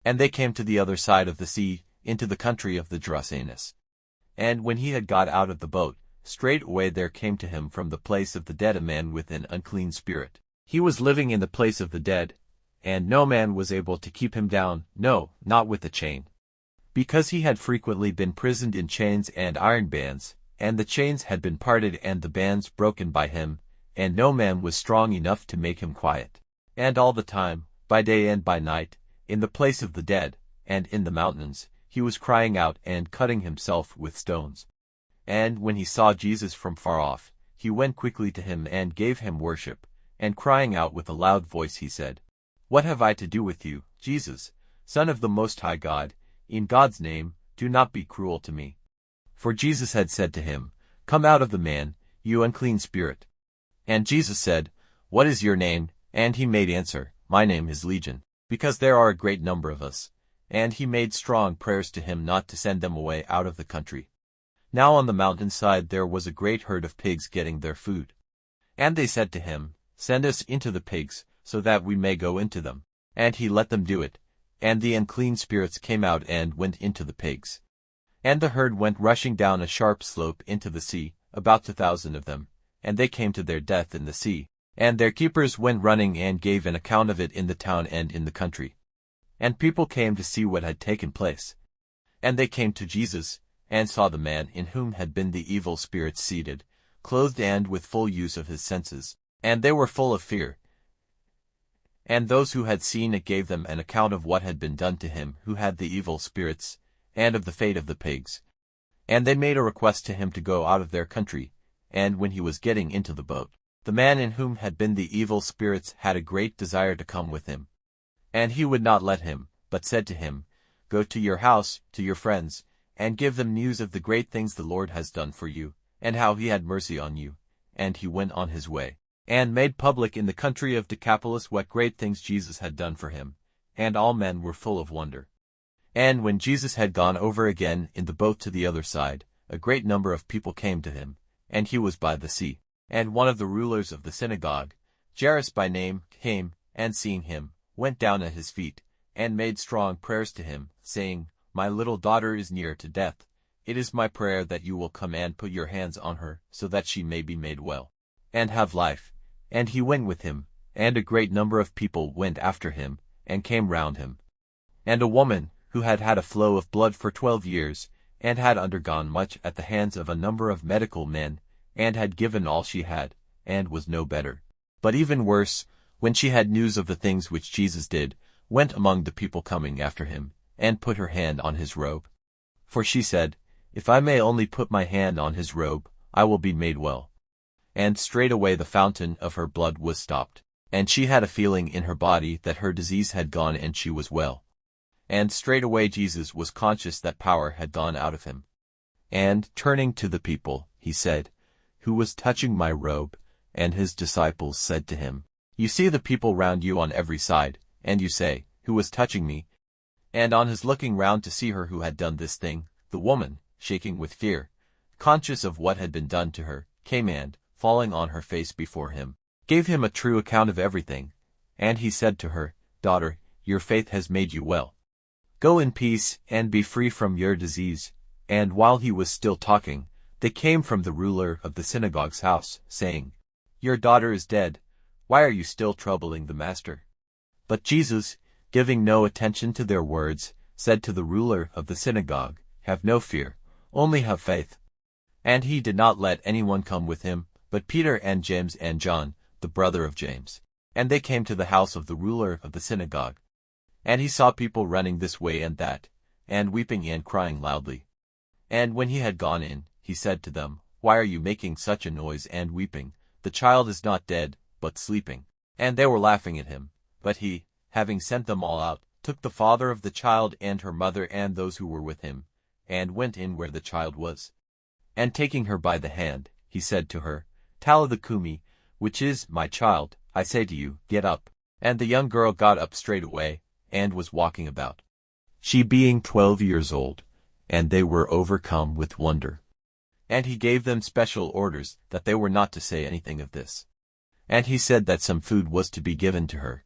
And they came to the other side of the sea, into the country of the Gerasenes. And when he had got out of the boat, straightway there came to him from the place of the dead a man with an unclean spirit. He was living in the place of the dead, and no man was able to keep him down, no, not with a chain. Because he had frequently been prisoned in chains and iron bands, and the chains had been parted and the bands broken by him, and no man was strong enough to make him quiet. And all the time, by day and by night, in the place of the dead, and in the mountains, he was crying out and cutting himself with stones. And when he saw Jesus from far off, he went quickly to him and gave him worship, and crying out with a loud voice he said, What have I to do with you, Jesus, Son of the Most High God? In God's name, do not be cruel to me. For Jesus had said to him, Come out of the man, you unclean spirit. And Jesus said, What is your name? And he made answer, My name is Legion, because there are a great number of us. And he made strong prayers to him not to send them away out of the country. Now on the mountainside there was a great herd of pigs getting their food. And they said to him, Send us into the pigs, so that we may go into them. And he let them do it. And the unclean spirits came out and went into the pigs. And the herd went rushing down a sharp slope into the sea, about 2,000 of them, and they came to their death in the sea. And their keepers went running and gave an account of it in the town and in the country. And people came to see what had taken place. And they came to Jesus, and saw the man in whom had been the evil spirit seated, clothed and with full use of his senses. And they were full of fear. And those who had seen it gave them an account of what had been done to him who had the evil spirits, and of the fate of the pigs. And they made a request to him to go out of their country. And when he was getting into the boat, the man in whom had been the evil spirits had a great desire to come with him. And he would not let him, but said to him, Go to your house, to your friends, and give them news of the great things the Lord has done for you, and how he had mercy on you. And he went on his way, and made public in the country of Decapolis what great things Jesus had done for him, and all men were full of wonder. And when Jesus had gone over again in the boat to the other side, a great number of people came to him, and he was by the sea. And one of the rulers of the synagogue, Jairus by name, came, and seeing him, went down at his feet, and made strong prayers to him, saying, My little daughter is near to death. It is my prayer that you will come and put your hands on her, so that she may be made well, and have life. And he went with him, and a great number of people went after him, and came round him. And a woman, who had had a flow of blood for 12 years, and had undergone much at the hands of a number of medical men, and had given all she had, and was no better, but even worse, when she had news of the things which Jesus did, went among the people coming after him, and put her hand on his robe. For she said, If I may only put my hand on his robe, I will be made well. And straightway the fountain of her blood was stopped, and she had a feeling in her body that her disease had gone and she was well. And straightway Jesus was conscious that power had gone out of him. And, turning to the people, he said, Who was touching my robe? And his disciples said to him, You see the people round you on every side, and you say, Who was touching me? And on his looking round to see her who had done this thing, the woman, shaking with fear, conscious of what had been done to her, came and, falling on her face before him, gave him a true account of everything. And he said to her, Daughter, your faith has made you well. Go in peace, and be free from your disease. And while he was still talking, they came from the ruler of the synagogue's house, saying, Your daughter is dead. Why are you still troubling the master? But Jesus, giving no attention to their words, said to the ruler of the synagogue, Have no fear, only have faith. And he did not let anyone come with him, but Peter and James and John, the brother of James. And they came to the house of the ruler of the synagogue. And he saw people running this way and that, and weeping and crying loudly. And when he had gone in, he said to them, Why are you making such a noise and weeping? The child is not dead, but sleeping. And they were laughing at him. But he, having sent them all out, took the father of the child and her mother and those who were with him, and went in where the child was. And taking her by the hand, he said to her, Talitha cumi, which is, My child, I say to you, get up. And the young girl got up straightway, and was walking about, she being 12 years old, and they were overcome with wonder. And he gave them special orders that they were not to say anything of this. And he said that some food was to be given to her,